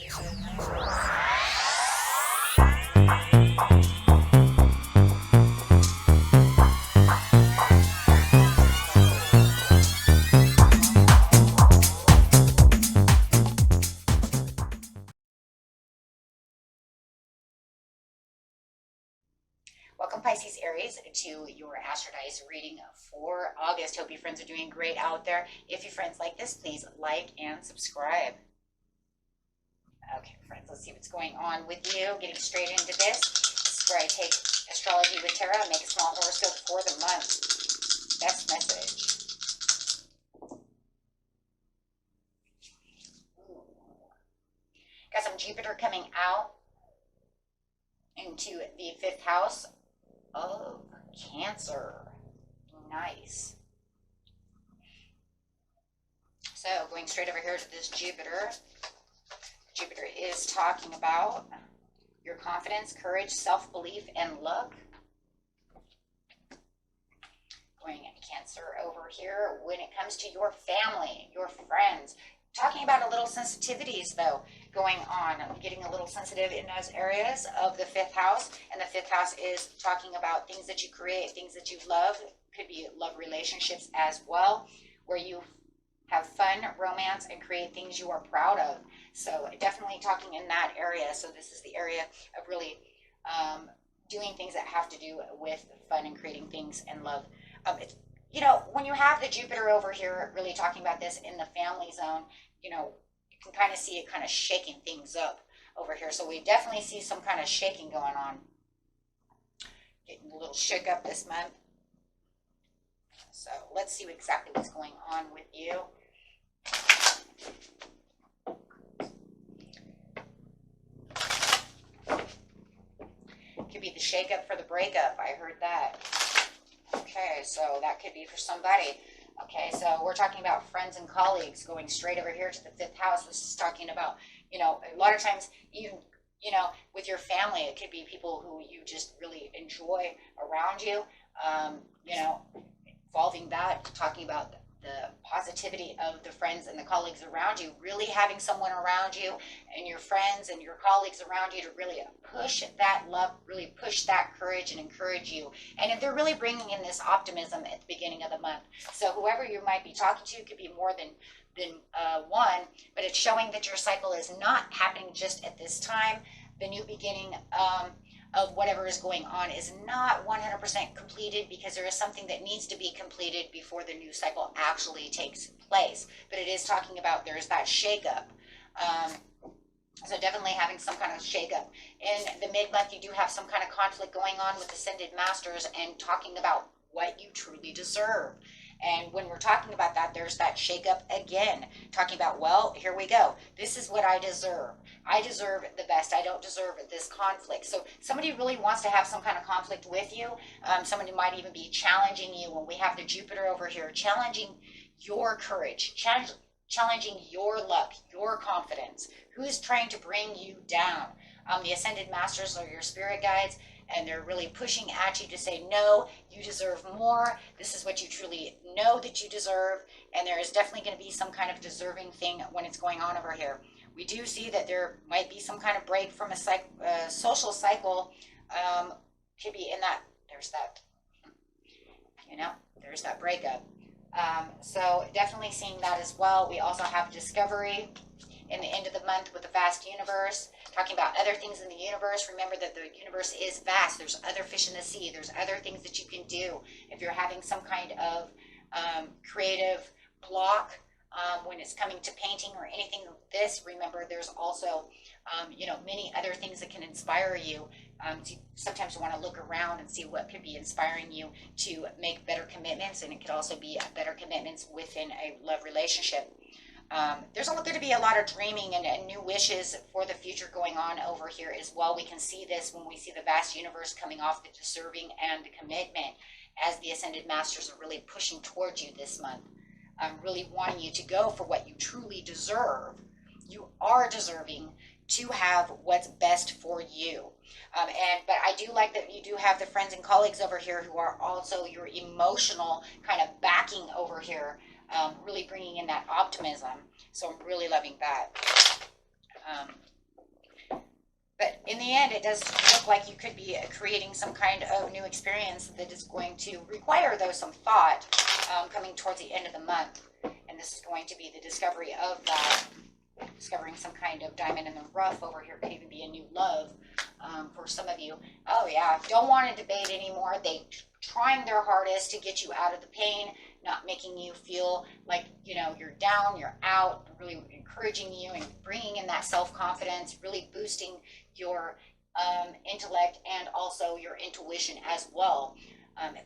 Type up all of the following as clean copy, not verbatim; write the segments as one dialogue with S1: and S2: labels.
S1: Welcome, Pisces, Aries, to your Astrodice reading for August. Hope you friends are doing great out there. If you friends like this, please like and subscribe. Okay, friends, let's see what's going on with you. Getting straight into this. This is where I take astrology with tarot and make a small horoscope for the month. Best message. Ooh. Got some Jupiter coming out into the 5th house of Cancer. Nice. So going straight over here to this Jupiter. Jupiter is talking about your confidence, courage, self-belief, and luck. Going Cancer over here when it comes to your family, your friends. Talking about a little sensitivities, though, going on. I'm getting a little sensitive in those areas of the 5th house. And the 5th house is talking about things that you create, things that you love. Could be love relationships as well, where you have fun, romance, and create things you are proud of. So definitely talking in that area. So this is the area of really doing things that have to do with fun and creating things and love. You know, when you have the Jupiter over here really talking about this in the family zone, you know, you can kind of see it kind of shaking things up over here. So we definitely see some kind of shaking going on. Getting a little shook up this month. So let's see exactly what's going on with you. Could be the shake-up for the breakup. I heard that. Okay, so that could be for somebody. Okay, so we're talking about friends and colleagues going straight over here to the 5th house. This is talking about, you know, a lot of times even, you know, with your family, it could be people who you just really enjoy around you. You know, involving that, talking about the positivity of the friends and the colleagues around you, really having someone around you and your friends and your colleagues around you to really push that love, really push that courage and encourage you. And if they're really bringing in this optimism at the beginning of the month. So whoever you might be talking to could be more than one, but it's showing that your cycle is not happening just at this time. The new beginning of whatever is going on is not 100% completed, because there is something that needs to be completed before the new cycle actually takes place. But it is talking about there's that shakeup. So definitely having some kind of shakeup. In the mid-month, you do have some kind of conflict going on with Ascended Masters and talking about what you truly deserve. And when we're talking about that, there's that shakeup again, talking about, well, here we go. This is what I deserve. I deserve the best. I don't deserve this conflict. So somebody really wants to have some kind of conflict with you. Somebody might even be challenging you. When we have the Jupiter over here, challenging your courage, challenging your luck, your confidence. Who is trying to bring you down? The Ascended Masters are your spirit guides, and they're really pushing at you to say, no, you deserve more. This is what you truly know that you deserve. And there is definitely going to be some kind of deserving thing when it's going on over here. We do see that there might be some kind of break from a social cycle. Could be in that, there's that, you know, there's that breakup. So definitely seeing that as well. We also have discovery in the end of the month with the vast universe, talking about other things in the universe. Remember that the universe is vast. There's other fish in the sea. There's other things that you can do. If you're having some kind of creative block when it's coming to painting or anything like this, remember there's also, you know, many other things that can inspire you. Sometimes you want to look around and see what could be inspiring you to make better commitments, and it could also be better commitments within a love relationship. There's going to be a lot of dreaming and new wishes for the future going on over here as well. We can see this when we see the vast universe coming off the deserving and the commitment, as the Ascended Masters are really pushing towards you this month. Really wanting you to go for what you truly deserve. You are deserving to have what's best for you. But I do like that you do have the friends and colleagues over here who are also your emotional kind of backing over here. Really bringing in that optimism. So I'm really loving that. end, it does look like you could be creating some kind of new experience that is going to require, though, some thought coming towards the end of the month. And this is going to be the discovery of that. Discovering some kind of diamond in the rough over here. Could even be a new love for some of you. Oh yeah, don't want to debate anymore. They trying their hardest to get you out of the pain, not making you feel like, you know, you're down, you're out, really encouraging you and bringing in that self-confidence, really boosting your intellect and also your intuition as well.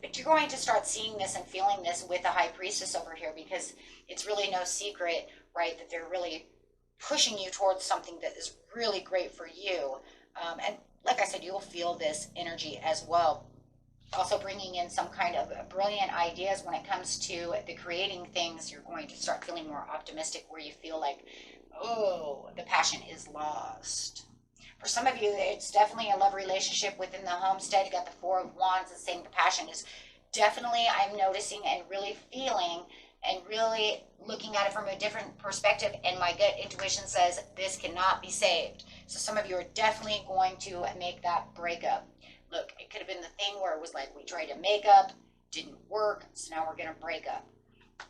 S1: But you're going to start seeing this and feeling this with the High Priestess over here, because it's really no secret, right, that they're really pushing you towards something that is really great for you. And like I said, you'll feel this energy as well. Also bringing in some kind of brilliant ideas when it comes to the creating things. You're going to start feeling more optimistic, where you feel like, oh, the passion is lost. For some of you, it's definitely a love relationship within the homestead. You got the Four of Wands and saying the passion is definitely, I'm noticing and really feeling and really looking at it from a different perspective, and my gut intuition says this cannot be saved. So some of you are definitely going to make that breakup. Look, it could have been the thing where it was like, we tried to make up, didn't work, so now we're going to break up.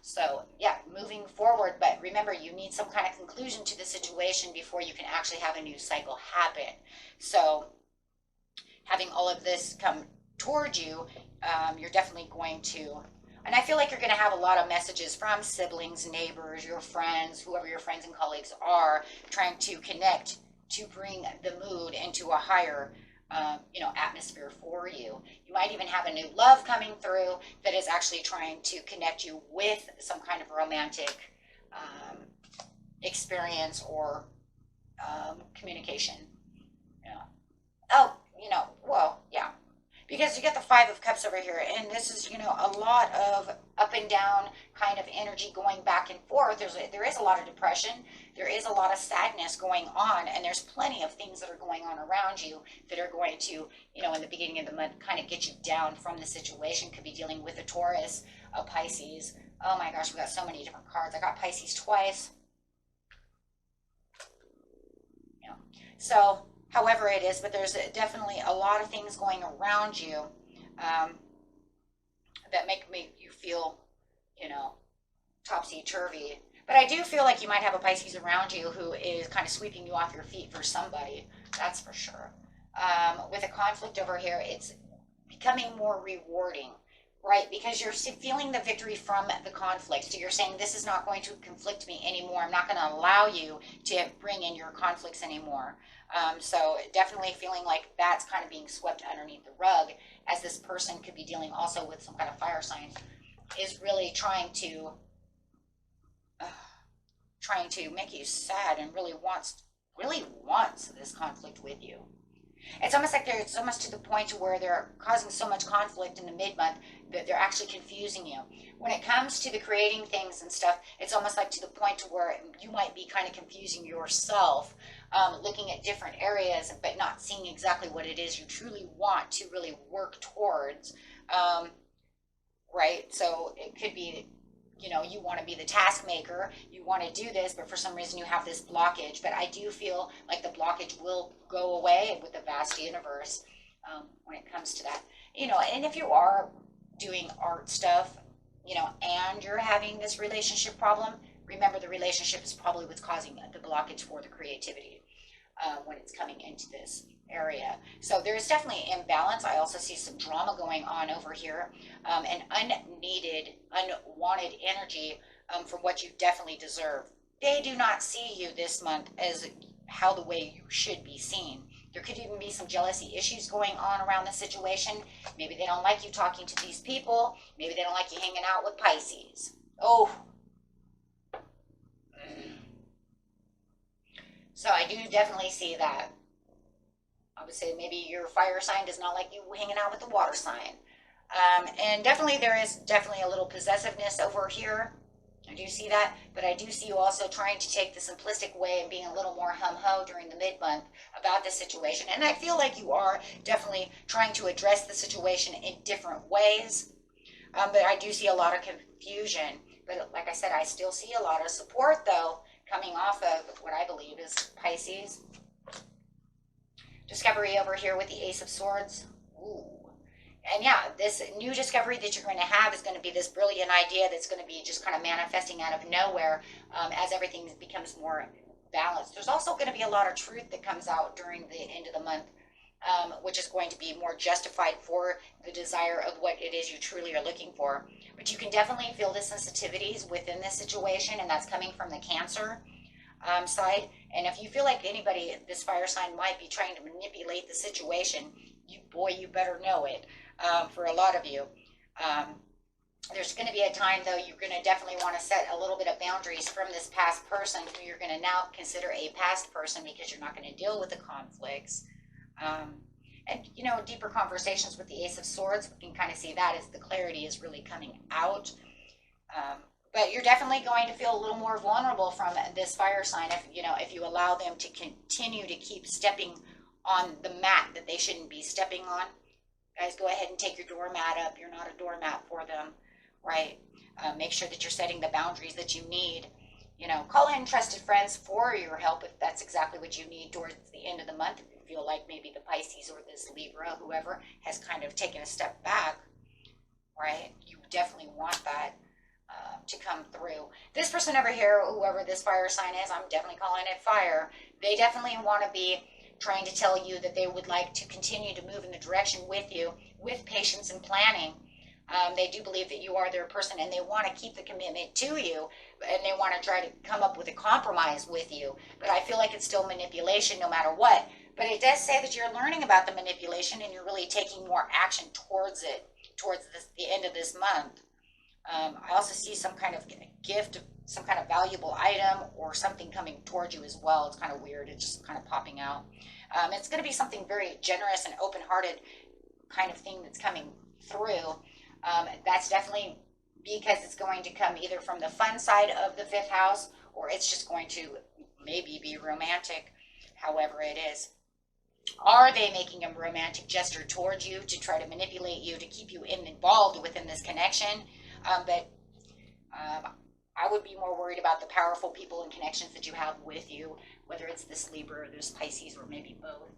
S1: So yeah, moving forward, but remember, you need some kind of conclusion to the situation before you can actually have a new cycle happen. So having all of this come toward you, you're definitely going to. And I feel like you're going to have a lot of messages from siblings, neighbors, your friends, whoever your friends and colleagues are, trying to connect to bring the mood into a higher, atmosphere for you. You might even have a new love coming through that is actually trying to connect you with some kind of romantic experience or communication. Yeah. Because you get the Five of Cups over here, and this is, a lot of up and down kind of energy going back and forth. There is a lot of depression. There is a lot of sadness going on, and there's plenty of things that are going on around you that are going to, in the beginning of the month, kind of get you down from the situation. Could be dealing with a Taurus, a Pisces. Oh my gosh, we got so many different cards. I got Pisces twice. So however it is, but there's definitely a lot of things going around you that make you feel, topsy-turvy. But I do feel like you might have a Pisces around you who is kind of sweeping you off your feet for somebody. That's for sure. With a conflict over here, it's becoming more rewarding, right? Because you're feeling the victory from the conflict. So you're saying, this is not going to conflict me anymore. I'm not going to allow you to bring in your conflicts anymore. So definitely feeling like that's kind of being swept underneath the rug, as this person could be dealing also with some kind of fire sign, is really trying to make you sad and really wants this conflict with you. It's almost like it's almost to the point to where they're causing so much conflict in the mid-month that they're actually confusing you. When it comes to the creating things and stuff, it's almost like to the point to where you might be kind of confusing yourself, looking at different areas, but not seeing exactly what it is you truly want to really work towards, right? So it could be, you want to be the task maker, you want to do this, but for some reason you have this blockage. But I do feel like the blockage will go away with the vast universe when it comes to that. And if you are doing art stuff, and you're having this relationship problem, remember the relationship is probably what's causing the blockage for the creativity when it's coming into this area. So there's definitely imbalance. I also see some drama going on over here, and unneeded, unwanted energy for what you definitely deserve. They do not see you this month as how the way you should be seen. There could even be some jealousy issues going on around the situation. Maybe they don't like you talking to these people. Maybe they don't like you hanging out with Pisces. Oh. So I do definitely see that. I would say maybe your fire sign does not like you hanging out with the water sign. And definitely there is definitely a little possessiveness over here. I do see that, but I do see you also trying to take the simplistic way and being a little more hum-ho during the mid-month about this situation. And I feel like you are definitely trying to address the situation in different ways. But I do see a lot of confusion. But like I said, I still see a lot of support, though, coming off of what I believe is Pisces. discovery over here with the Ace of Swords. Ooh. And yeah, this new discovery that you're going to have is going to be this brilliant idea that's going to be just kind of manifesting out of nowhere as everything becomes more balanced. There's also going to be a lot of truth that comes out during the end of the month, which is going to be more justified for the desire of what it is you truly are looking for. But you can definitely feel the sensitivities within this situation, and that's coming from the Cancer side. And if you feel like anybody, this fire sign might be trying to manipulate the situation, you better know it. For a lot of you, there's going to be a time, though, you're going to definitely want to set a little bit of boundaries from this past person who you're going to now consider a past person, because you're not going to deal with the conflicts. And, you know, deeper conversations with the Ace of Swords, we can kind of see that as the clarity is really coming out. But you're definitely going to feel a little more vulnerable from this fire sign if you allow them to continue to keep stepping on the mat that they shouldn't be stepping on. Guys, go ahead and take your doormat up. You're not a doormat for them, right? Make sure that you're setting the boundaries that you need. You know, call in trusted friends for your help if that's exactly what you need towards the end of the month. If you feel like maybe the Pisces or this Libra, whoever, has kind of taken a step back, right? You definitely want that to come through. This person over here, whoever this fire sign is, I'm definitely calling it fire. They definitely want to be trying to tell you that they would like to continue to move in the direction with you with patience and planning. They do believe that you are their person, and they want to keep the commitment to you, and they want to try to come up with a compromise with you. But I feel like it's still manipulation no matter what. But it does say that you're learning about the manipulation, and you're really taking more action towards it, towards the end of this month. I also see some kind of gift, some kind of valuable item or something coming towards you as well. It's kind of weird. It's just kind of popping out. It's going to be something very generous and open-hearted kind of thing that's coming through. That's definitely because it's going to come either from the fun side of the 5th house, or it's just going to maybe be romantic, however it is. Are they making a romantic gesture towards you to try to manipulate you, to keep you involved within this connection? But I would be more worried about the powerful people and connections that you have with you, whether it's this Libra or this Pisces or maybe both,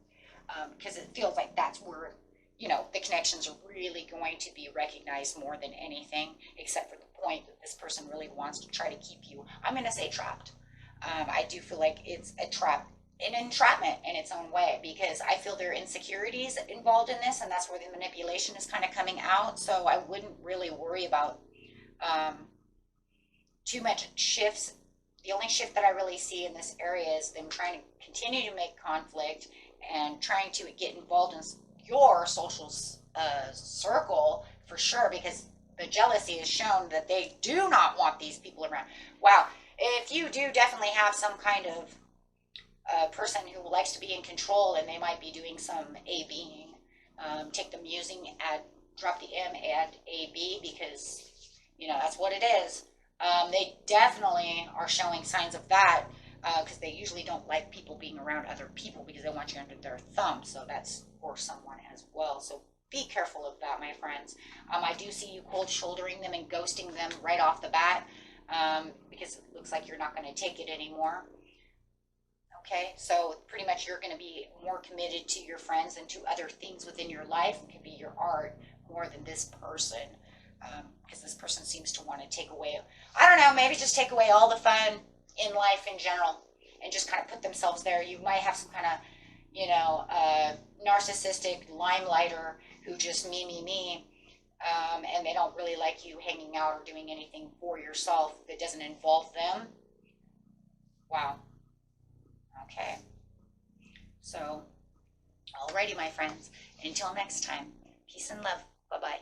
S1: because it feels like that's where, you know, the connections are really going to be recognized more than anything, except for the point that this person really wants to try to keep you, I'm going to say, trapped. I do feel like it's a trap, an entrapment in its own way, because I feel there are insecurities involved in this, and that's where the manipulation is kind of coming out. So I wouldn't really worry about too much shifts. The only shift that I really see in this area is them trying to continue to make conflict and trying to get involved in your social circle, for sure, because the jealousy has shown that they do not want these people around. Wow. If you do definitely have some kind of person who likes to be in control, and they might be doing some A-Bing, take the musing, drop the M, add A-B, because, you know, that's what it is. They definitely are showing signs of that, because they usually don't like people being around other people because they want you under their thumb. So that's for someone as well. So be careful of that, my friends. I do see you cold shouldering them and ghosting them right off the bat, because it looks like you're not going to take it anymore. Okay, so pretty much you're going to be more committed to your friends and to other things within your life. It could be your art more than this person, because this person seems to want to take away, I don't know, maybe just take away all the fun in life in general and just kind of put themselves there. You might have some kind of, you know, narcissistic limelighter who just me, and they don't really like you hanging out or doing anything for yourself that doesn't involve them. Wow. Okay. So, alrighty, my friends. Until next time, peace and love. Bye-bye.